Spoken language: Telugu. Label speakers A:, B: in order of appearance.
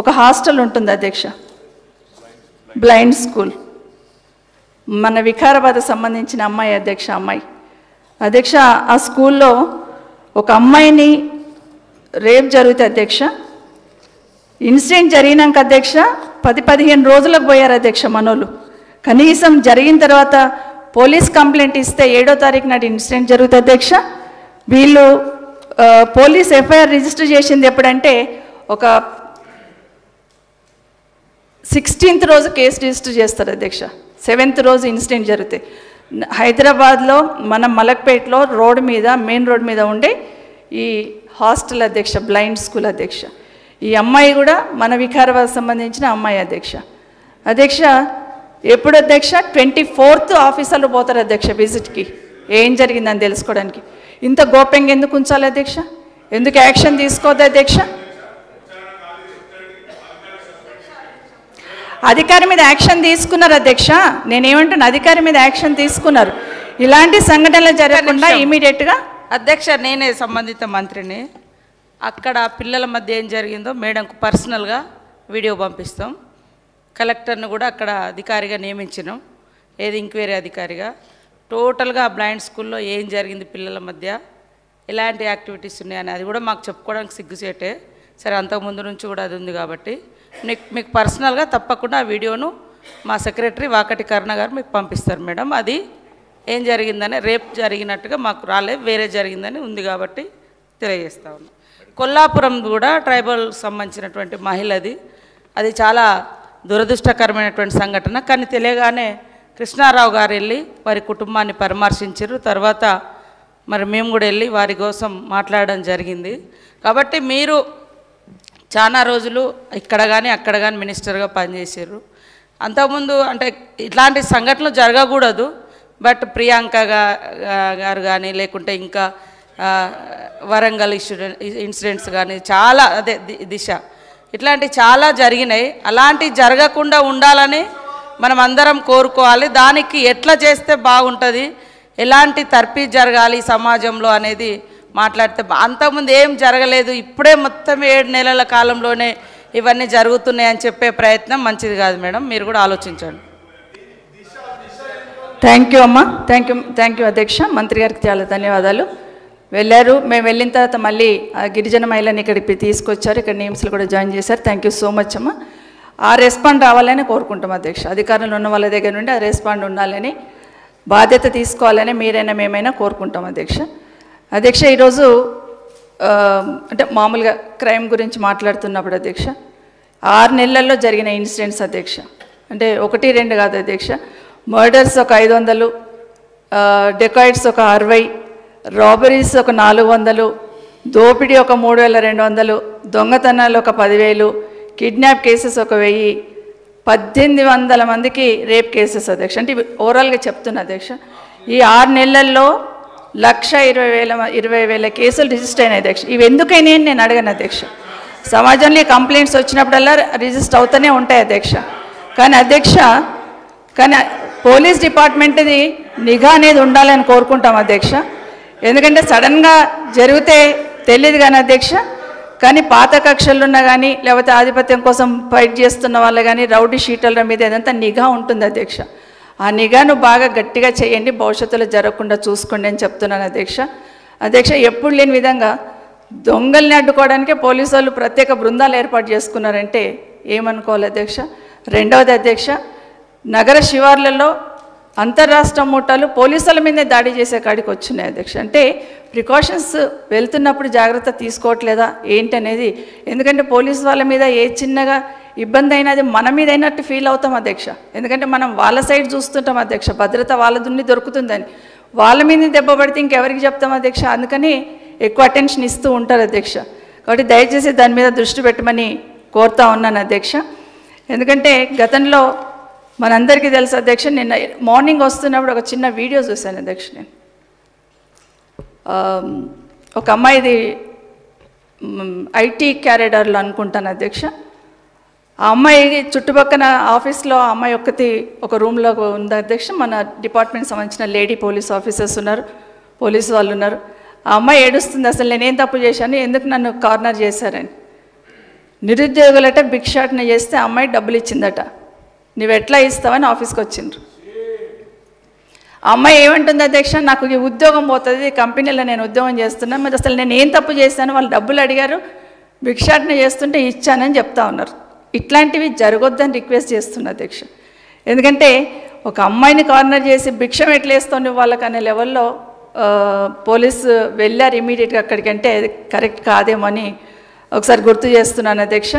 A: ఒక హాస్టల్ ఉంటుంది అధ్యక్ష, బ్లైండ్ స్కూల్. మన వికారాబాద్ సంబంధించిన అమ్మాయి అధ్యక్ష ఆ స్కూల్లో ఒక అమ్మాయిని రేప్ జరిగితే అధ్యక్ష, ఇన్సిడెంట్ జరిగినాక అధ్యక్ష 10-15 రోజులకు పోయారు అధ్యక్ష మనోళ్ళు. కనీసం జరిగిన తర్వాత పోలీస్ కంప్లైంట్ ఇస్తే 7వ తారీఖు నాటి ఇన్సిడెంట్ జరుగుతుంది అధ్యక్ష. వీళ్ళు పోలీస్ ఎఫ్ఐఆర్ రిజిస్టర్ చేసింది ఎప్పుడంటే ఒక 16th రోజు కేసు రిజిస్టర్ చేస్తారు అధ్యక్ష. 7th రోజు ఇన్సిడెంట్ జరిగితే హైదరాబాద్లో మన మలక్పేటలో మెయిన్ రోడ్ మీద ఉండే ఈ హాస్టల్ అధ్యక్ష, బ్లైండ్ స్కూల్ అధ్యక్ష. ఈ అమ్మాయి కూడా మన వికారాబాద్ సంబంధించిన అమ్మాయి అధ్యక్ష. ఎప్పుడు అధ్యక్ష 24th ఆఫీసర్లు పోతారు అధ్యక్ష విజిట్కి, ఏం జరిగిందని తెలుసుకోవడానికి. ఇంత గోప్యంగా ఎందుకు ఉంచాలి అధ్యక్ష? ఎందుకు యాక్షన్ తీసుకోవద్దు అధ్యక్ష? అధికారి మీద యాక్షన్ తీసుకున్నారు అధ్యక్ష. నేనేమంటాను, అధికారి మీద యాక్షన్ తీసుకున్నారు. ఇలాంటి సంఘటనలు జరగకుండా ఇమీడియట్గా
B: అధ్యక్ష, నేనే సంబంధిత మంత్రిని. అక్కడ పిల్లల మధ్య ఏం జరిగిందో మేడంకు పర్సనల్గా వీడియో పంపిస్తాం. కలెక్టర్ను కూడా అక్కడ అధికారిగా నియమించినాం, ఎంక్వైరీ అధికారిగా. టోటల్గా బ్లైండ్ స్కూల్లో ఏం జరిగింది, పిల్లల మధ్య ఎలాంటి యాక్టివిటీస్ ఉన్నాయని అది కూడా మాకు చెప్పుకోవడానికి సిగ్గుసేటే. సరే, అంతకుముందు నుంచి కూడా అది ఉంది కాబట్టి మీకు పర్సనల్గా తప్పకుండా ఆ వీడియోను మా సెక్రటరీ వాకటి కరుణ గారు మీకు పంపిస్తారు మేడం. అది ఏం జరిగిందని, రేప్ జరిగినట్టుగా మాకు రాలేదు, వేరే జరిగిందని ఉంది కాబట్టి తెలియజేస్తా ఉన్నాం. కొల్లాపురం కూడా ట్రైబల్ సంబంధించినటువంటి మహిళది, అది చాలా దురదృష్టకరమైనటువంటి సంఘటన. కానీ తెలియగానే కృష్ణారావు గారు వెళ్ళి వారి కుటుంబాన్ని పరామర్శించారు. తర్వాత మరి మేము కూడా వెళ్ళి వారి కోసం మాట్లాడడం జరిగింది. కాబట్టి మీరు చాలా రోజులు ఇక్కడ కానీ అక్కడ కానీ మినిస్టర్గా పనిచేసారు. అంతకుముందు అంటే ఇట్లాంటి సంఘటనలు జరగకూడదు, బట్ ప్రియాంక గారు కానీ లేకుంటే ఇంకా వరంగల్ ఇన్సిడెంట్స్ కానీ చాలా దిశ ఇట్లాంటివి చాలా జరిగినాయి. అలాంటివి జరగకుండా ఉండాలని మనం అందరం కోరుకోవాలి. దానికి ఎట్లా చేస్తే బాగుంటుంది, ఎలాంటి తర్ఫీ జరగాలి సమాజంలో అనేది మాట్లాడితే, అంతకుముందు ఏం జరగలేదు, ఇప్పుడే మొత్తం 7 నెలల కాలంలోనే ఇవన్నీ జరుగుతున్నాయని చెప్పే ప్రయత్నం మంచిది కాదు మేడం. మీరు కూడా ఆలోచించండి.
A: థ్యాంక్ యూ అమ్మా, థ్యాంక్ యూ అధ్యక్ష. మంత్రి గారికి చాలా ధన్యవాదాలు. వెళ్ళారు, మేము వెళ్ళిన తర్వాత మళ్ళీ గిరిజన మహిళని ఇక్కడికి తీసుకొచ్చారు, ఇక్కడ నేమ్స్లు కూడా జాయిన్ చేశారు. థ్యాంక్ యూ సో మచ్ అమ్మా. ఆ రెస్పాండ్ రావాలని కోరుకుంటాం అధ్యక్ష. అధికారులు ఉన్న వాళ్ళ దగ్గర నుండి ఆ రెస్పాండ్ ఉండాలని, బాధ్యత తీసుకోవాలని మీరైనా మేమైనా కోరుకుంటాం అధ్యక్ష. ఈరోజు అంటే మామూలుగా క్రైమ్ గురించి మాట్లాడుతున్నప్పుడు అధ్యక్ష, 6 నెలల్లో జరిగిన ఇన్సిడెంట్స్ అధ్యక్ష, అంటే 1-2 కాదు అధ్యక్ష. మర్డర్స్ ఒక 500, డెకాయిడ్స్ ఒక 60, రాబరీస్ ఒక 400, దోపిడీ ఒక 3200, దొంగతనాలు ఒక 10,000, కిడ్నాప్ కేసెస్ ఒక 1000, 1800 మందికి రేప్ కేసెస్ అధ్యక్ష. అంటే ఓవరాల్గా చెప్తున్నా అధ్యక్ష. ఈ 6 నెలల్లో 1,20,000 కేసులు రిజిస్టర్ అయినాయి అధ్యక్ష. ఇవి ఎందుకైనా నేను అడగను అధ్యక్ష. సమాజంలో కంప్లైంట్స్ వచ్చినప్పుడల్లా రిజిస్టర్ అవుతూనే ఉంటాయి అధ్యక్ష. కానీ పోలీస్ డిపార్ట్మెంట్ది నిఘా అనేది ఉండాలని కోరుకుంటాం అధ్యక్ష. ఎందుకంటే సడన్గా జరిగితే తెలియదు కానీ అధ్యక్ష, కానీ పాత కక్షలున్నా కానీ లేకపోతే ఆధిపత్యం కోసం ఫైట్ చేస్తున్న వాళ్ళు కానీ రౌడీ షీటర్ల మీద ఏదంతా నిఘా ఉంటుంది అధ్యక్ష. ఆ నిఘాను బాగా గట్టిగా చేయండి, భవిష్యత్తులో జరగకుండా చూసుకోండి అని చెప్తున్నాను అధ్యక్ష. ఎప్పుడు లేని విధంగా దొంగల్ని అడ్డుకోవడానికే పోలీసు వాళ్ళు ప్రత్యేక బృందాలు ఏర్పాటు చేసుకున్నారంటే ఏమనుకోవాలి అధ్యక్ష. రెండవది అధ్యక్ష, నగర శివార్లలో అంతర్రాష్ట్ర మూటలు పోలీసుల మీదే దాడి చేసే కాడికి వచ్చినాయి అధ్యక్ష. అంటే ప్రికాషన్స్ వెళ్తున్నప్పుడు జాగ్రత్త తీసుకోవట్లేదా ఏంటనేది. ఎందుకంటే పోలీసు వాళ్ళ మీద ఏ చిన్నగా ఇబ్బంది అయినా అది మన మీద అయినట్టు ఫీల్ అవుతాం అధ్యక్ష. ఎందుకంటే మనం వాళ్ళ సైడ్ చూస్తుంటాం అధ్యక్ష, భద్రత వాళ్ళ దున్ని దొరుకుతుందని. వాళ్ళ మీద దెబ్బ పడితే ఇంకెవరికి చెప్తాం అధ్యక్ష. అందుకని ఎక్కువ అటెన్షన్ ఇస్తూ ఉంటారు అధ్యక్ష. కాబట్టి దయచేసి దాని మీద దృష్టి పెట్టమని కోరుతా ఉన్నాను అధ్యక్ష. ఎందుకంటే గతంలో మనందరికీ తెలుసు అధ్యక్ష, నిన్న మార్నింగ్ వస్తున్నప్పుడు ఒక చిన్న వీడియో చూశాను అధ్యక్ష. నేను ఒక అమ్మాయిది ఐటీ క్యారిడార్లో అనుకుంటాను అధ్యక్ష. ఆ అమ్మాయి చుట్టుపక్కల ఆఫీస్లో ఆ అమ్మాయి ఒక రూమ్లో ఉంది అధ్యక్ష. మన డిపార్ట్మెంట్ సంబంధించిన లేడీ పోలీస్ ఆఫీసర్స్ ఉన్నారు, పోలీసు వాళ్ళు ఉన్నారు. ఆ అమ్మాయి ఏడుస్తుంది, అసలు నేనేం తప్పు చేశాను, ఎందుకు నన్ను కార్నర్ చేశారని. నిరుద్యోగులట భిక్షాటన చేస్తే అమ్మాయి డబ్బులు ఇచ్చిందట. నువ్వు ఎట్లా ఇస్తావని ఆఫీస్కి వచ్చిండ్రు. ఆ అమ్మాయి ఏమంటుంది అధ్యక్ష, నాకు ఈ ఉద్యోగం పోతుంది, కంపెనీలో నేను ఉద్యోగం చేస్తున్నాను, మరి అసలు నేను ఏం తప్పు చేశాను, వాళ్ళు డబ్బులు అడిగారు, భిక్షాటన చేస్తుంటే ఇచ్చానని చెప్తా ఉన్నారు. ఇట్లాంటివి జరగొద్దని రిక్వెస్ట్ చేస్తున్నా అధ్యక్ష. ఎందుకంటే ఒక అమ్మాయిని కార్నర్ చేసి భిక్షం ఎట్లేస్తావు వాళ్ళకనే లెవెల్లో పోలీసు వెళ్ళారు ఇమీడియట్గా అక్కడికంటే కరెక్ట్ కాదేమో అని ఒకసారి గుర్తు చేస్తున్నాను అధ్యక్ష.